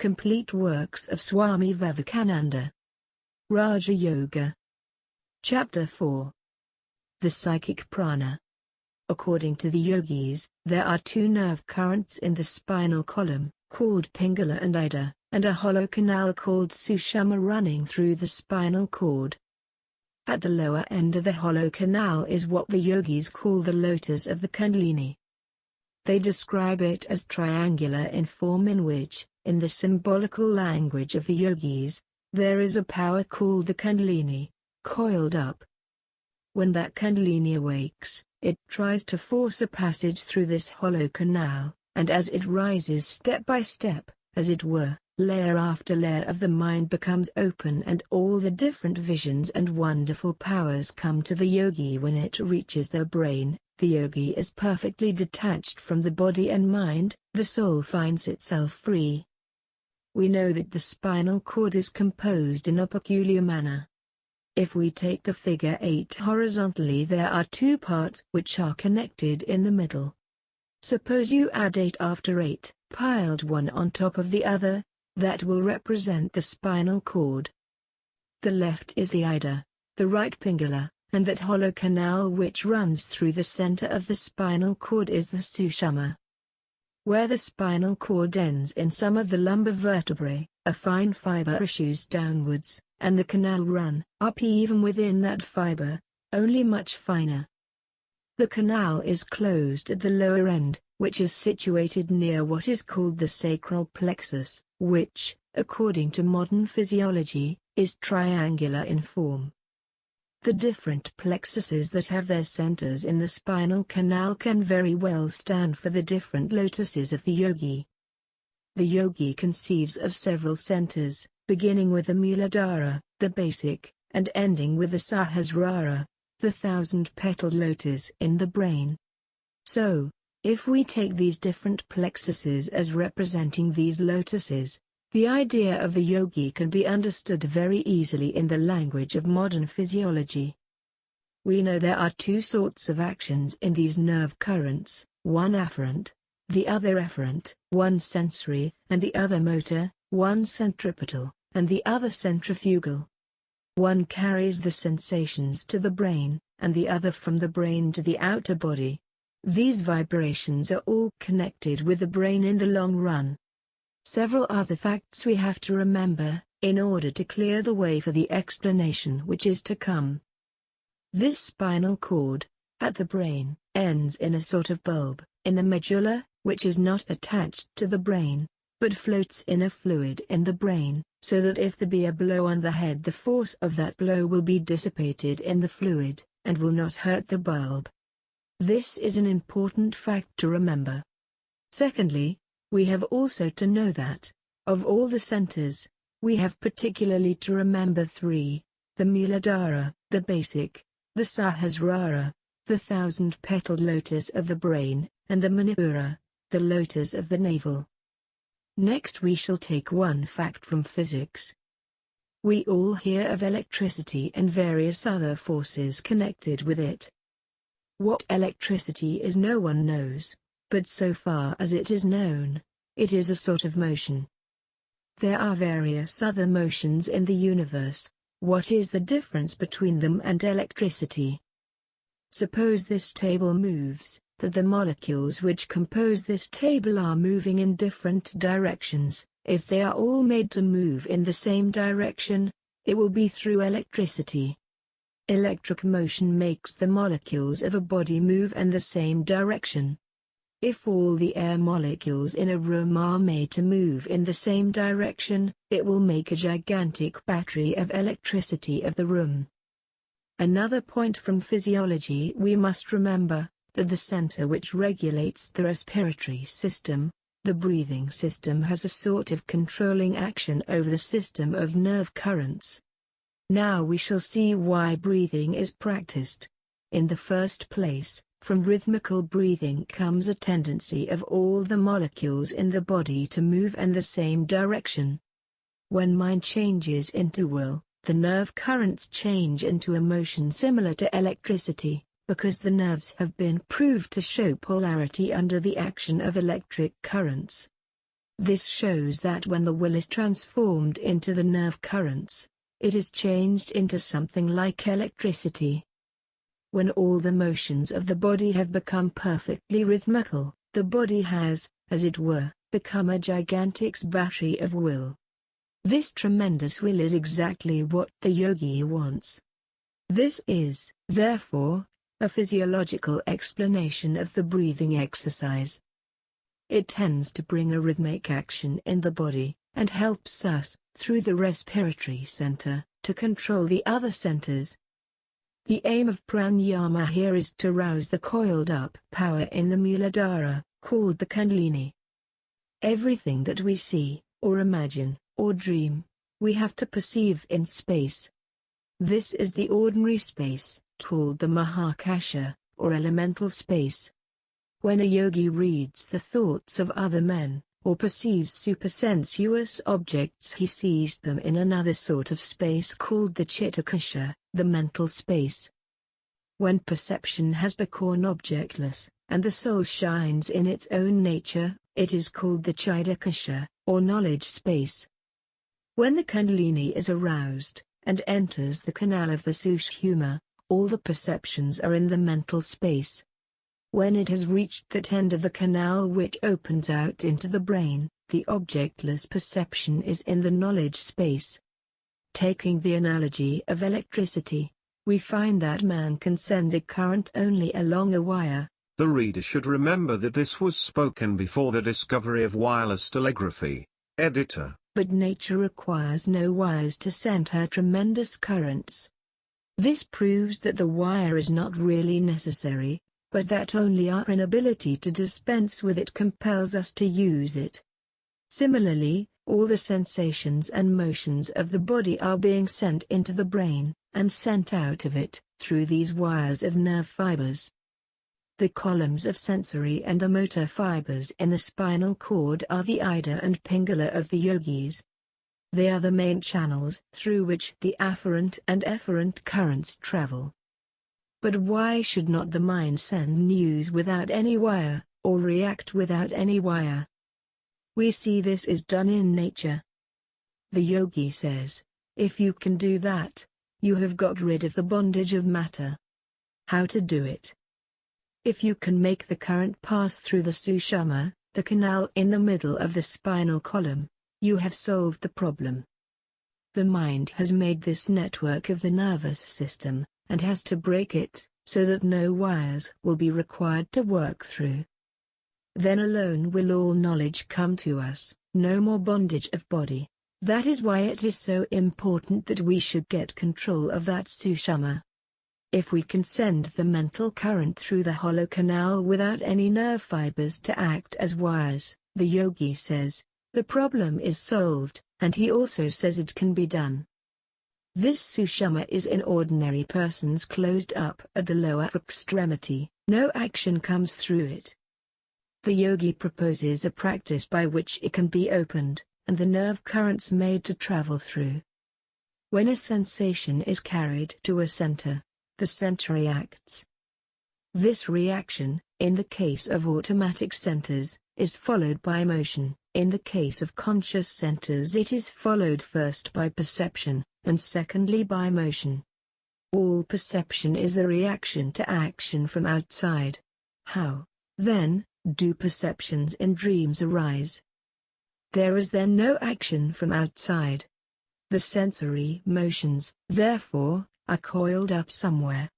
Complete works of Swami Vivekananda. Raja Yoga. Chapter 4. The psychic prana. According to the yogis, there are two nerve currents in the spinal column, called Pingala and Ida, and a hollow canal called Sushumna running through the spinal cord. At the lower end of the hollow canal is what the yogis call the lotus of the Kundalini. They describe it as triangular in form, in which, in the symbolical language of the yogis, there is a power called the Kundalini, coiled up. When that Kundalini awakes, it tries to force a passage through this hollow canal, and as it rises step by step, as it were, layer after layer of the mind becomes open, and all the different visions and wonderful powers come to the yogi. When it reaches the brain, the yogi is perfectly detached from the body and mind, the soul finds itself free. We know that the spinal cord is composed in a peculiar manner. If we take the figure 8 horizontally, there are two parts which are connected in the middle. Suppose you add 8 after 8, piled one on top of the other, that will represent the spinal cord. The left is the Ida, the right Pingala, and that hollow canal which runs through the center of the spinal cord is the Sushumna. Where the spinal cord ends in some of the lumbar vertebrae, a fine fiber issues downwards, and the canal run up even within that fiber, only much finer. The canal is closed at the lower end, which is situated near what is called the sacral plexus, which, according to modern physiology, is triangular in form. The different plexuses that have their centers in the spinal canal can very well stand for the different lotuses of the yogi. The yogi conceives of several centers, beginning with the Muladhara, the basic, and ending with the Sahasrara, the 1,000-petaled lotus in the brain. So, if we take these different plexuses as representing these lotuses, the idea of the yogi can be understood very easily in the language of modern physiology. We know there are two sorts of actions in these nerve currents, one afferent, the other efferent, one sensory, and the other motor, one centripetal, and the other centrifugal. One carries the sensations to the brain, and the other from the brain to the outer body. These vibrations are all connected with the brain in the long run. Several other facts we have to remember, in order to clear the way for the explanation which is to come. This spinal cord, at the brain, ends in a sort of bulb, in the medulla, which is not attached to the brain, but floats in a fluid in the brain, so that if there be a blow on the head, the force of that blow will be dissipated in the fluid, and will not hurt the bulb. This is an important fact to remember. Secondly, we have also to know that, of all the centers, we have particularly to remember 3, the Muladhara, the basic, the Sahasrara, the 1,000-petaled lotus of the brain, and the Manipura, the lotus of the navel. Next we shall take one fact from physics. We all hear of electricity and various other forces connected with it. What electricity is no one knows, but so far as it is known, it is a sort of motion. There are various other motions in the universe. What is the difference between them and electricity? Suppose this table moves, that the molecules which compose this table are moving in different directions. If they are all made to move in the same direction, it will be through electricity. Electric motion makes the molecules of a body move in the same direction. If all the air molecules in a room are made to move in the same direction, it will make a gigantic battery of electricity of the room. Another point from physiology we must remember, that the center which regulates the respiratory system, the breathing system, has a sort of controlling action over the system of nerve currents. Now we shall see why breathing is practiced. In the first place, from rhythmical breathing comes a tendency of all the molecules in the body to move in the same direction. When mind changes into will, the nerve currents change into a motion similar to electricity, because the nerves have been proved to show polarity under the action of electric currents. This shows that when the will is transformed into the nerve currents, it is changed into something like electricity. When all the motions of the body have become perfectly rhythmical, the body has, as it were, become a gigantic battery of will. This tremendous will is exactly what the yogi wants. This is, therefore, a physiological explanation of the breathing exercise. It tends to bring a rhythmic action in the body, and helps us, through the respiratory center, to control the other centers. The aim of pranayama here is to rouse the coiled-up power in the Muladhara, called the Kundalini. Everything that we see, or imagine, or dream, we have to perceive in space. This is the ordinary space, called the Mahakasha, or elemental space. When a yogi reads the thoughts of other men, or perceives supersensuous objects, he sees them in another sort of space called the Chittakasha, the mental space. When perception has become objectless, and the soul shines in its own nature, it is called the Chidakasha, or knowledge space. When the Kundalini is aroused, and enters the canal of the Sushumna, all the perceptions are in the mental space. When it has reached that end of the canal which opens out into the brain, the objectless perception is in the knowledge space. Taking the analogy of electricity, we find that man can send a current only along a wire. The reader should remember that this was spoken before the discovery of wireless telegraphy. Editor. But nature requires no wires to send her tremendous currents. This proves that the wire is not really necessary, but that only our inability to dispense with it compels us to use it. Similarly, all the sensations and motions of the body are being sent into the brain, and sent out of it, through these wires of nerve fibers. The columns of sensory and the motor fibers in the spinal cord are the Ida and Pingala of the yogis. They are the main channels through which the afferent and efferent currents travel. But why should not the mind send news without any wire, or react without any wire? We see this is done in nature. The yogi says, if you can do that, you have got rid of the bondage of matter. How to do it? If you can make the current pass through the Sushumna, the canal in the middle of the spinal column, you have solved the problem. The mind has made this network of the nervous system, and has to break it, so that no wires will be required to work through. Then alone will all knowledge come to us, no more bondage of body. That is why it is so important that we should get control of that Sushumna. If we can send the mental current through the hollow canal without any nerve fibers to act as wires, the yogi says, the problem is solved, and he also says it can be done. This Sushumna is in ordinary persons closed up at the lower extremity, no action comes through it. The yogi proposes a practice by which it can be opened, and the nerve currents made to travel through. When a sensation is carried to a center, the center reacts. This reaction, in the case of automatic centers, is followed by motion. In the case of conscious centers it is followed first by perception, and secondly by motion. All perception is the reaction to action from outside. How, then, do perceptions in dreams arise? There is then no action from outside. The sensory motions, therefore, are coiled up somewhere.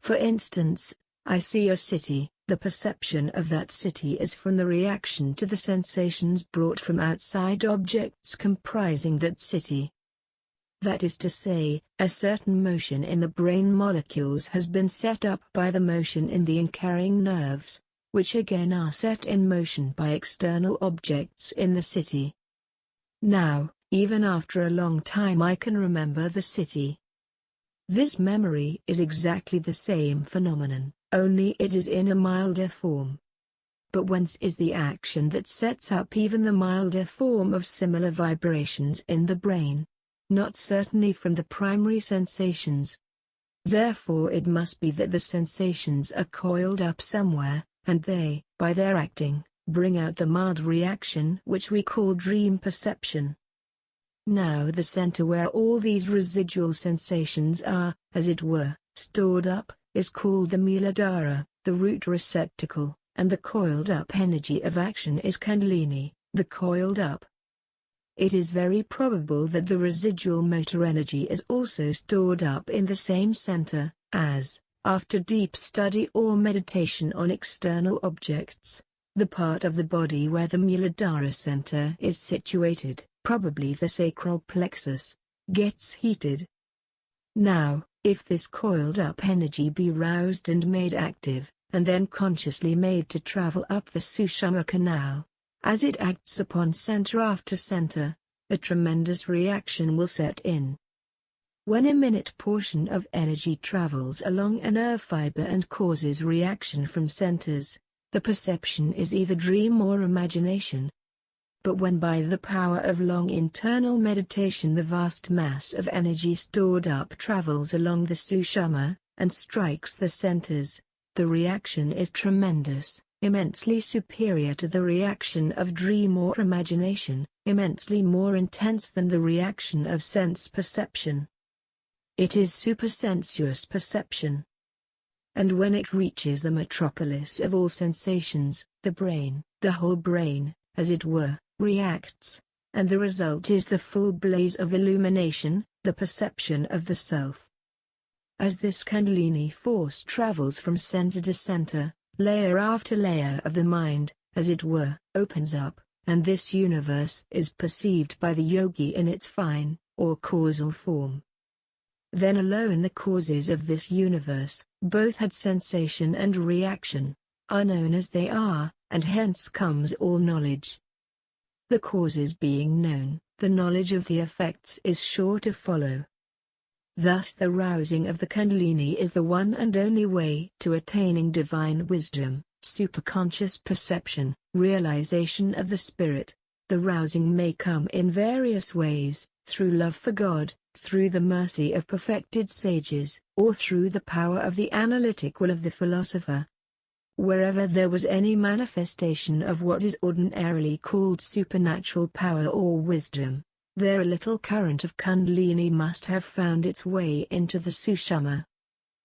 For instance, I see a city. The perception of that city is from the reaction to the sensations brought from outside objects comprising that city. That is to say, a certain motion in the brain molecules has been set up by the motion in the carrying nerves, which again are set in motion by external objects in the city. Now, even after a long time I can remember the city. This memory is exactly the same phenomenon, only it is in a milder form. But whence is the action that sets up even the milder form of similar vibrations in the brain? Not certainly from the primary sensations. Therefore it must be that the sensations are coiled up somewhere, and they, by their acting, bring out the mild reaction which we call dream perception. Now the center where all these residual sensations are, as it were, stored up, is called the Muladhara, the root receptacle, and the coiled-up energy of action is Kundalini, the coiled-up. It is very probable that the residual motor energy is also stored up in the same center, as, after deep study or meditation on external objects, the part of the body where the Muladhara center is situated, probably the sacral plexus, gets heated. Now, if this coiled-up energy be roused and made active, and then consciously made to travel up the Sushumna canal, as it acts upon center after center, a tremendous reaction will set in. When a minute portion of energy travels along a nerve fiber and causes reaction from centers, the perception is either dream or imagination. But when by the power of long internal meditation the vast mass of energy stored up travels along the Sushumna, and strikes the centers, the reaction is tremendous, immensely superior to the reaction of dream or imagination, immensely more intense than the reaction of sense perception. It is supersensuous perception. And when it reaches the metropolis of all sensations, the brain, the whole brain, as it were, reacts, and the result is the full blaze of illumination, the perception of the self. As this Kundalini force travels from center to center, layer after layer of the mind, as it were, opens up, and this universe is perceived by the yogi in its fine, or causal form. Then alone the causes of this universe, both had sensation and reaction, are known as they are, and hence comes all knowledge. The causes being known, the knowledge of the effects is sure to follow. Thus the rousing of the Kundalini is the one and only way to attaining divine wisdom, superconscious perception, realization of the spirit. The rousing may come in various ways, through love for God, through the mercy of perfected sages, or through the power of the analytic will of the philosopher. Wherever there was any manifestation of what is ordinarily called supernatural power or wisdom, there a little current of Kundalini must have found its way into the Sushumna.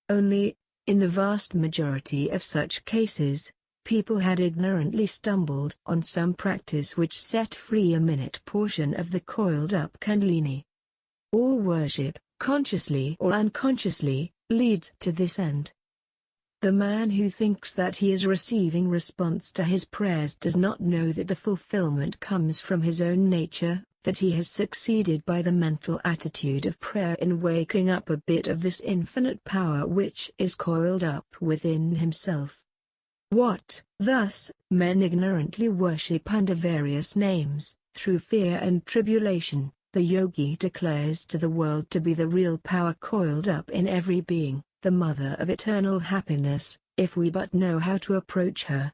Only, in the vast majority of such cases, people had ignorantly stumbled on some practice which set free a minute portion of the coiled-up Kundalini. All worship, consciously or unconsciously, leads to this end. The man who thinks that he is receiving response to his prayers does not know that the fulfillment comes from his own nature, that he has succeeded by the mental attitude of prayer in waking up a bit of this infinite power which is coiled up within himself. What, thus, men ignorantly worship under various names, through fear and tribulation, the yogi declares to the world to be the real power coiled up in every being, the mother of eternal happiness, if we but know how to approach her.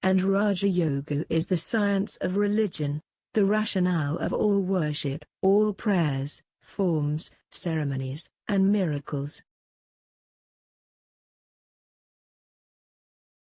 And Raja Yoga is the science of religion, the rationale of all worship, all prayers, forms, ceremonies, and miracles.